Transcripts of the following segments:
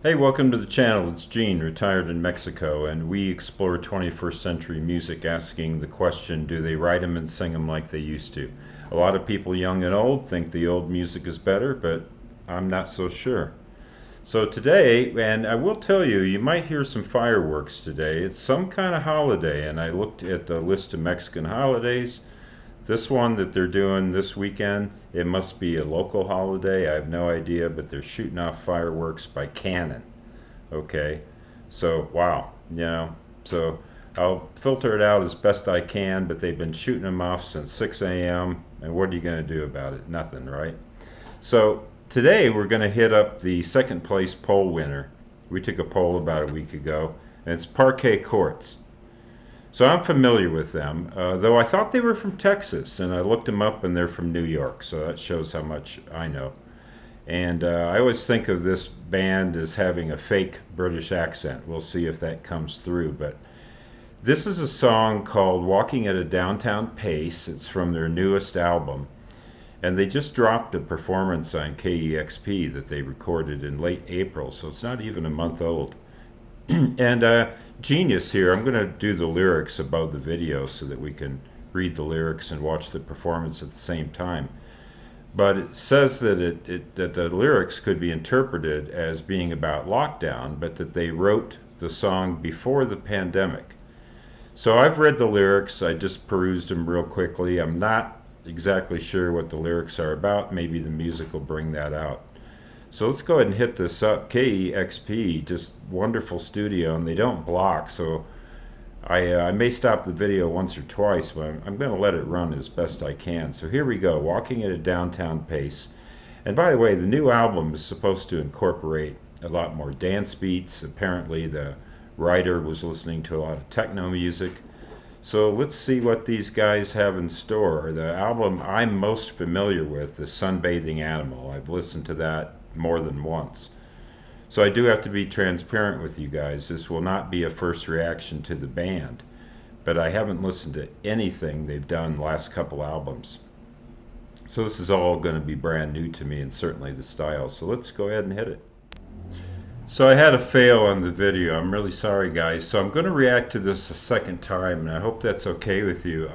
Hey, welcome to the channel. It's Gene, retired in Mexico, and we explore 21st century music asking the question, do they write them and sing them like they used to? A lot of people, young and old, think the old music is better, but I'm not so sure. So today, and I will tell you, you might hear some fireworks today. It's some kind of holiday, and I looked at the list of Mexican holidays. This one that they're doing this weekend, it must be a local holiday. I have no idea, but they're shooting off fireworks by cannon. Okay, so wow, so I'll filter it out as best I can, but they've been shooting them off since 6 a.m. And what are you going to do about it? Nothing, right? So today we're going to hit up the second place poll winner. We took a poll about a week ago, and it's Parquet Courts. So I'm familiar with them, though I thought they were from Texas, and I looked them up and they're from New York, so that shows how much I know. And I always think of this band as having a fake British accent. We'll see if that comes through, but this is a song called Walking at a Downtown Pace. It's from their newest album, and they just dropped a performance on KEXP that they recorded in late April, so it's not even a month old. And genius here, I'm going to do the lyrics above the video so that we can read the lyrics and watch the performance at the same time. But it says that that the lyrics could be interpreted as being about lockdown, but that they wrote the song before the pandemic. So I've read the lyrics, I just perused them real quickly. I'm not exactly sure what the lyrics are about. Maybe the music will bring that out. So let's go ahead and hit this up. KEXP, just wonderful studio, and they don't block, so I may stop the video once or twice, but I'm going to let it run as best I can. So here we go, Walking at a Downtown Pace. And by the way, the new album is supposed to incorporate a lot more dance beats. Apparently the writer was listening to a lot of techno music. So let's see what these guys have in store. The album I'm most familiar with is Sunbathing Animal. I've listened to that more than once. So I do have to be transparent with you guys. This will not be a first reaction to the band, but I haven't listened to anything they've done last couple albums. So this is all going to be brand new to me, and certainly the style. So let's go ahead and hit it. So I had a fail on the video. I'm really sorry, guys. So I'm going to react to this a second time, and I hope that's okay with you.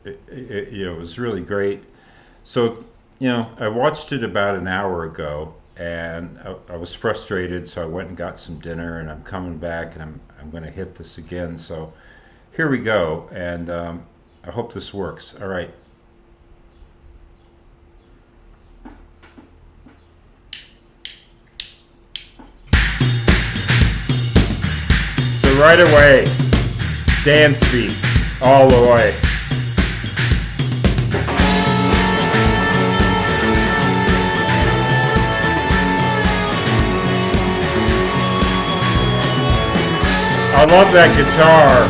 It was really great. So, I watched it about an hour ago, and I was frustrated, so I went and got some dinner, and I'm coming back, and I'm going to hit this again. So here we go, and I hope this works. All right. So right away, dance beat all the way. I love that guitar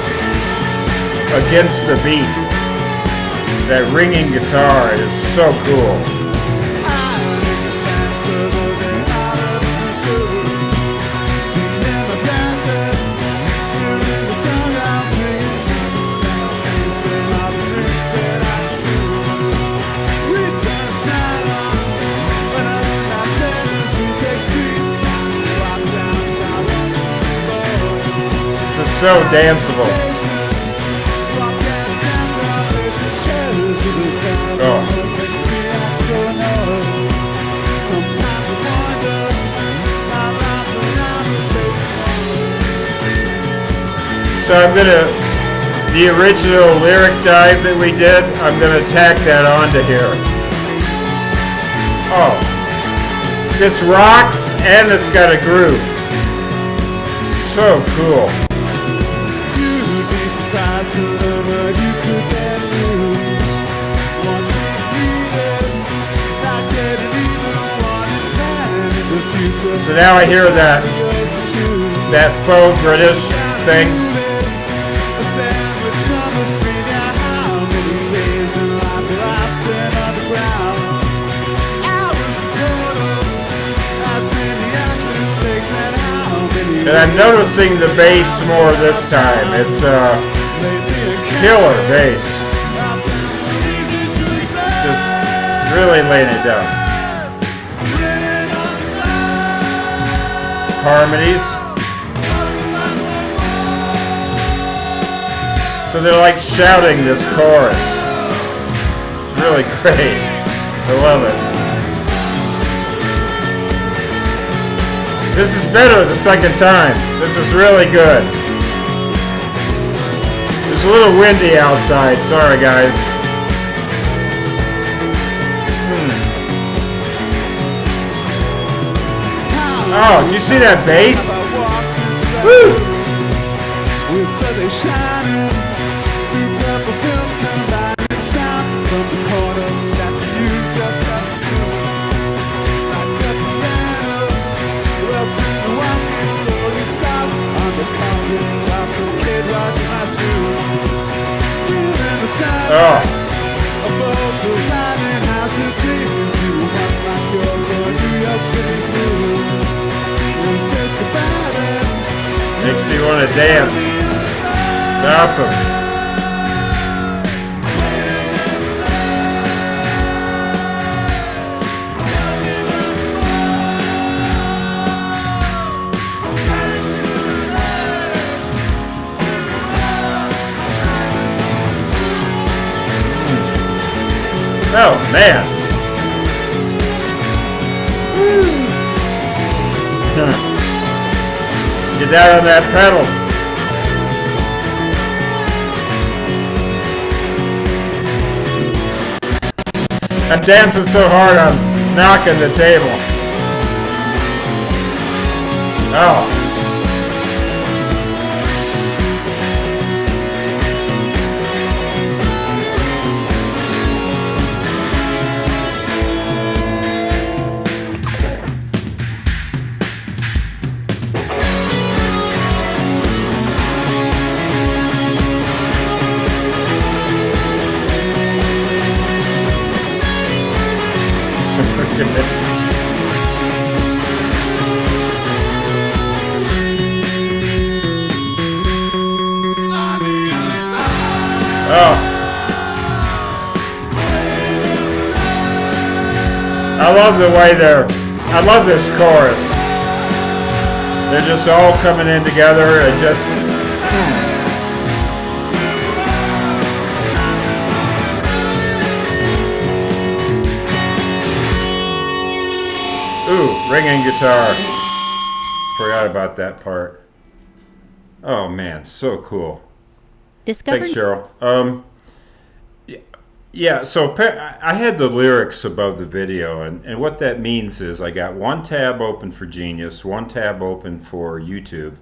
against the beat. That ringing guitar is so cool. This is so danceable. Oh. So I'm gonna, the original lyric dive that we did, I'm gonna tack that onto here. Oh. This rocks and it's got a groove. So cool. So now I hear that faux British thing. And I'm noticing the bass more this time. It's killer bass. Just really laying it down. harmonies. So they're like shouting this chorus. It's really great. I love it. This is better the second time. This is really good. It's a little windy outside. Sorry, guys. Oh, did you see that bass? Woo! Oh. Makes me want to dance. It's awesome. Oh, man. Get down on that pedal. I'm dancing so hard I'm knocking the table. Oh. Oh. I love the way I love this chorus. They're just all coming in together and just Ooh, ringing guitar. Forgot about that part. Oh man, so cool. Thanks, Cheryl. Yeah, so I had the lyrics above the video, and what that means is I got one tab open for Genius, one tab open for YouTube,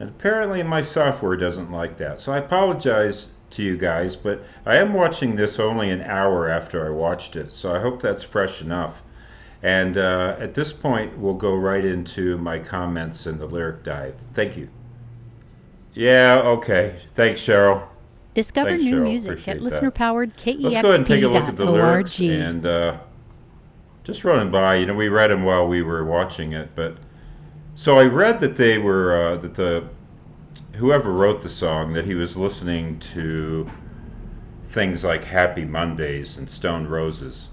and apparently my software doesn't like that. So I apologize to you guys, but I am watching this only an hour after I watched it, so I hope that's fresh enough. And at this point, we'll go right into my comments and the lyric dive. Thank you. Yeah, okay. Thanks, Cheryl. Discover Thanks, new Cheryl. music Appreciate at listener-powered KEXP.org. Let's go ahead and take a look at the lyrics and just running by. You know, we read them while we were watching it, but so I read that they were whoever wrote the song, that he was listening to things like Happy Mondays and Stone Roses.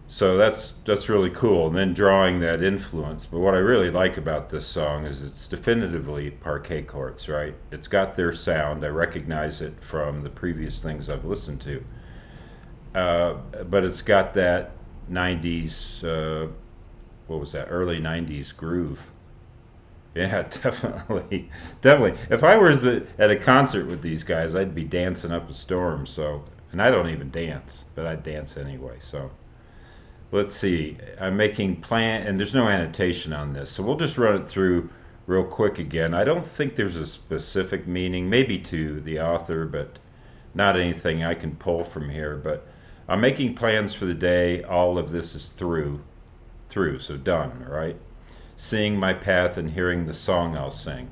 So that's really cool, and then drawing that influence. But what I really like about this song is it's definitively Parquet Courts, right? It's got their sound. I recognize it from the previous things I've listened to. But it's got that 90s, what was that, early 90s groove. Yeah, definitely. Definitely. If I was at a concert with these guys, I'd be dancing up a storm. So, and I don't even dance, but I'd dance anyway. So. Let's see, I'm making plan, and there's no annotation on this, so we'll just run it through real quick again. I don't think there's a specific meaning, maybe to the author, but not anything I can pull from here. But I'm making plans for the day. All of this is through, so done, right? Seeing my path and hearing the song I'll sing,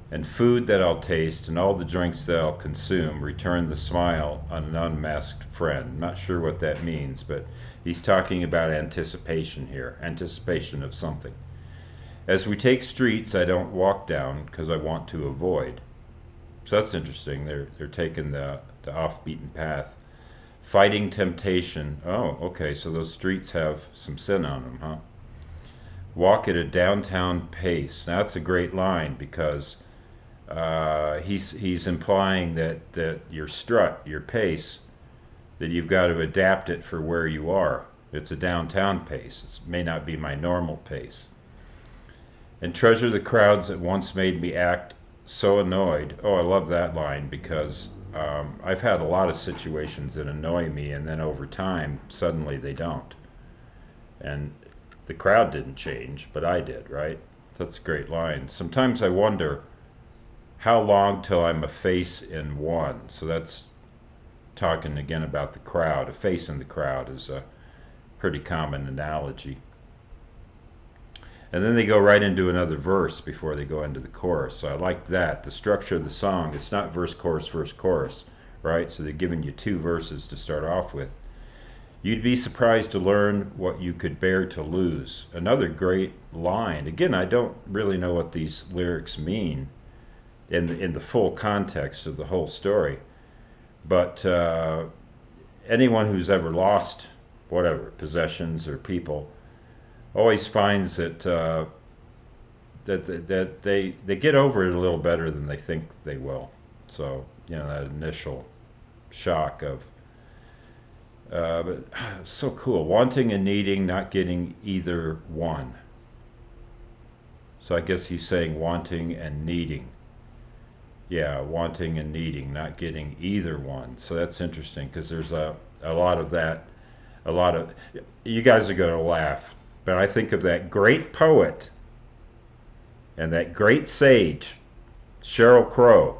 and food that I'll taste, and all the drinks that I'll consume, return the smile on an unmasked friend. Not sure what that means, but he's talking about anticipation here, anticipation of something. As we take streets I don't walk down because I want to avoid. So that's interesting. They're taking the off-beaten path. Fighting temptation. Oh, okay, so those streets have some sin on them, huh? walk at a downtown pace. Now, that's a great line because he's implying that your strut, your pace, that you've got to adapt it for where you are. It's a downtown pace. It may not be my normal pace. And treasure the crowds that once made me act so annoyed. Oh, I love that line because I've had a lot of situations that annoy me, and then over time, suddenly they don't. And the crowd didn't change, but I did, right? That's a great line. Sometimes I wonder how long till I'm a face in one. So that's talking again about the crowd. A face in the crowd is a pretty common analogy. And then they go right into another verse before they go into the chorus. So I like that. The structure of the song, it's not verse, chorus, right? So they're giving you two verses to start off with. You'd be surprised to learn what you could bear to lose. Another great line. Again, I don't really know what these lyrics mean in the full context of the whole story. But anyone who's ever lost whatever possessions or people always finds that they get over it a little better than they think they will. So that initial shock of but so cool, wanting and needing, not getting either one. So I guess he's saying wanting and needing. Yeah, wanting and needing, not getting either one. So that's interesting because there's a lot of that. A lot of you guys are going to laugh, but I think of that great poet and that great sage, Sheryl Crow.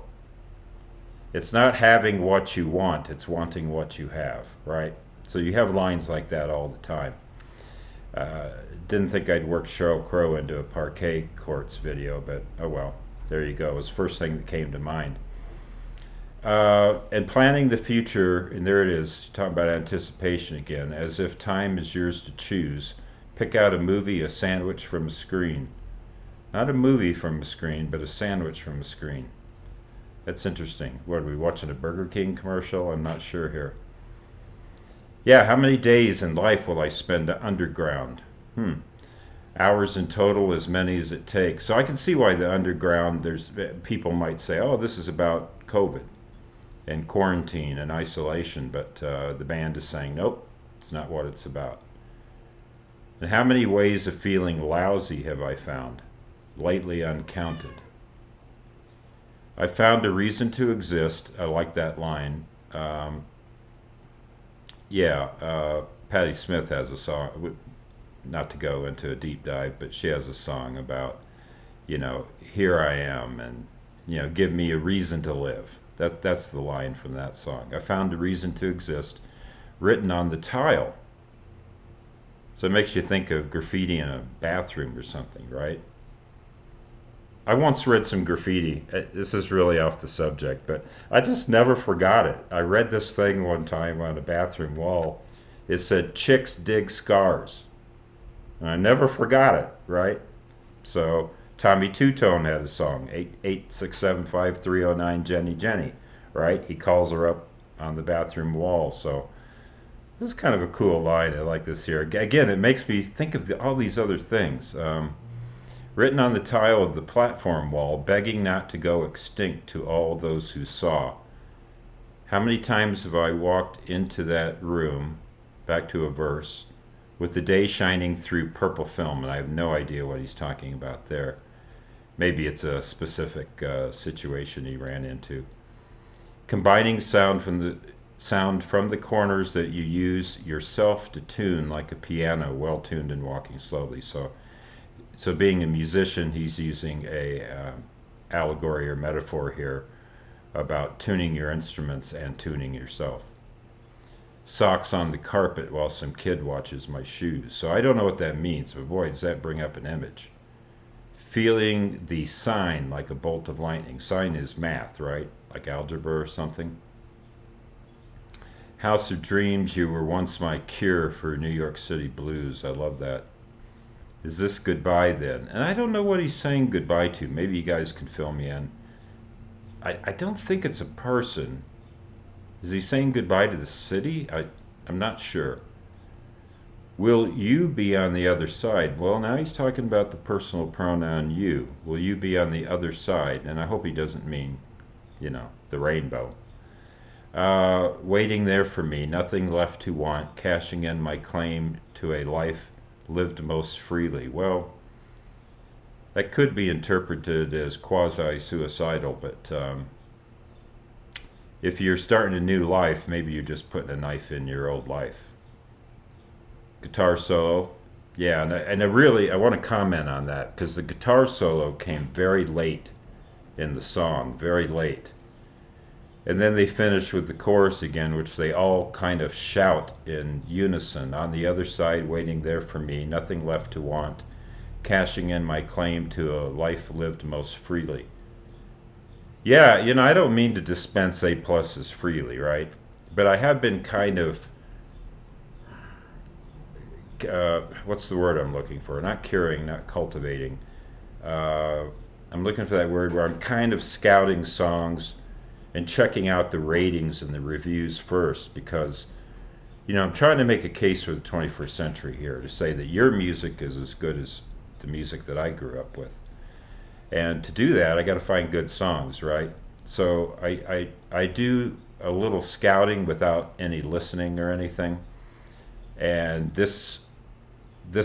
It's not having what you want, it's wanting what you have, right? So you have lines like that all the time. Uh, didn't think I'd work Sheryl Crow into a Parquet Courts video, but oh well. There you go. It was the first thing that came to mind. And planning the future, and there it is, talking about anticipation again, as if time is yours to choose. Pick out a movie, a sandwich from a screen. Not a movie from a screen, but a sandwich from a screen. That's interesting. What, are we watching a Burger King commercial? I'm not sure here. Yeah, how many days in life will I spend underground? Hours in total, as many as it takes. So I can see why the underground, there's people might say, oh, this is about COVID and quarantine and isolation, but the band is saying, nope, it's not what it's about. And how many ways of feeling lousy have I found? Lately uncounted. I found a reason to exist. I like that line. Yeah, Patti Smith has a song, not to go into a deep dive, but she has a song about, here I am, and, give me a reason to live. That's the line from that song. I found a reason to exist, written on the tile. So it makes you think of graffiti in a bathroom or something, right? I once read some graffiti. This is really off the subject, but I just never forgot it. I read this thing one time on a bathroom wall. It said, "Chicks dig scars." And I never forgot it, right? So Tommy Two Tone had a song, 88675 Jenny Jenny, right? He calls her up on the bathroom wall. So this is kind of a cool line. I like this here. Again, it makes me think of all these other things. Written on the tile of the platform wall, begging not to go extinct to all those who saw. How many times have I walked into that room, back to a verse, with the day shining through purple film, and I have no idea what he's talking about there. Maybe it's a specific situation he ran into. Combining sound from the corners that you use yourself to tune like a piano, well tuned and walking slowly. So being a musician, he's using a allegory or metaphor here about tuning your instruments and tuning yourself. Socks on the carpet while some kid watches my shoes. So I don't know what that means, but boy, does that bring up an image. Feeling the sign like a bolt of lightning. Sign is math, right? Like algebra or something. House of Dreams, you were once my cure for New York City blues. I love that. Is this goodbye then? And I don't know what he's saying goodbye to. Maybe you guys can fill me in. I don't think it's a person. Is he saying goodbye to the city? I'm not sure. Will you be on the other side? Well, now he's talking about the personal pronoun you. Will you be on the other side? And I hope he doesn't mean, the rainbow. Waiting there for me, nothing left to want, cashing in my claim to a life lived most freely. Well, that could be interpreted as quasi-suicidal, but if you're starting a new life, maybe you're just putting a knife in your old life. Guitar solo, yeah, and I want to comment on that because the guitar solo came very late in the song, very late. And then they finish with the chorus again, which they all kind of shout in unison. On the other side, waiting there for me, nothing left to want, cashing in my claim to a life lived most freely. Yeah, I don't mean to dispense A pluses freely, right? But I have been kind of, what's the word I'm looking for? Not curing, not cultivating. Uh, I'm looking for that word where I'm kind of scouting songs and checking out the ratings and the reviews first because, I'm trying to make a case for the 21st century here to say that your music is as good as the music that I grew up with. And to do that, I got to find good songs, right? So I do a little scouting without any listening or anything. And this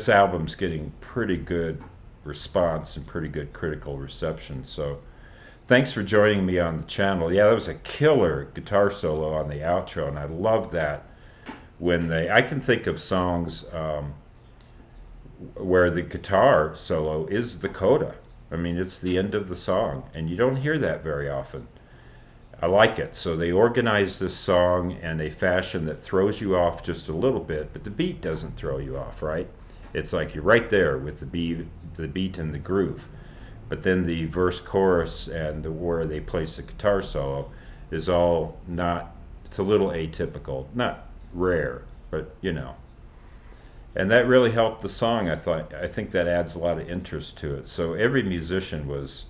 album's getting pretty good response and pretty good critical reception. So thanks for joining me on the channel. Yeah, that was a killer guitar solo on the outro, and I love that I can think of songs where the guitar solo is the coda. I mean, it's the end of the song, and you don't hear that very often. I like it. So they organize this song in a fashion that throws you off just a little bit, but the beat doesn't throw you off, right? It's like you're right there with the beat and the groove. But then the verse, chorus, and where they place the guitar solo is all not. It's a little atypical, not rare, but and that really helped the song. I think that adds a lot of interest to it. So every musician was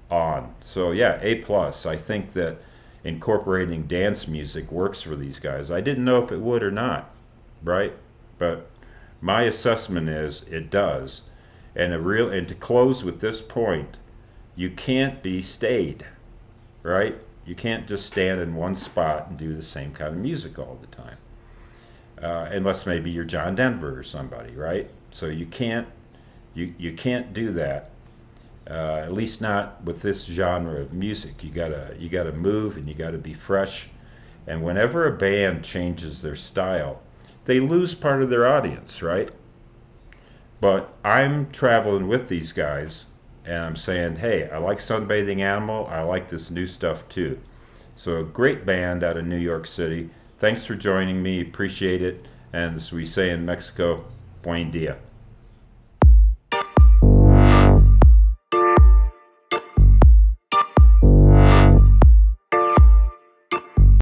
on. So yeah, A plus. I think that incorporating dance music works for these guys. I didn't know if it would or not, right? But my assessment is it does. And to close with this point, you can't be stayed, right? You can't just stand in one spot and do the same kind of music all the time. Unless maybe you're John Denver or somebody, right? So you can't do that. At least not with this genre of music. You gotta move and you gotta be fresh. And whenever a band changes their style, they lose part of their audience, right? But I'm traveling with these guys and I'm saying, hey, I like Sunbathing Animal. I like this new stuff too. So a great band out of New York City. Thanks for joining me. Appreciate it. And as we say in Mexico, buen dia.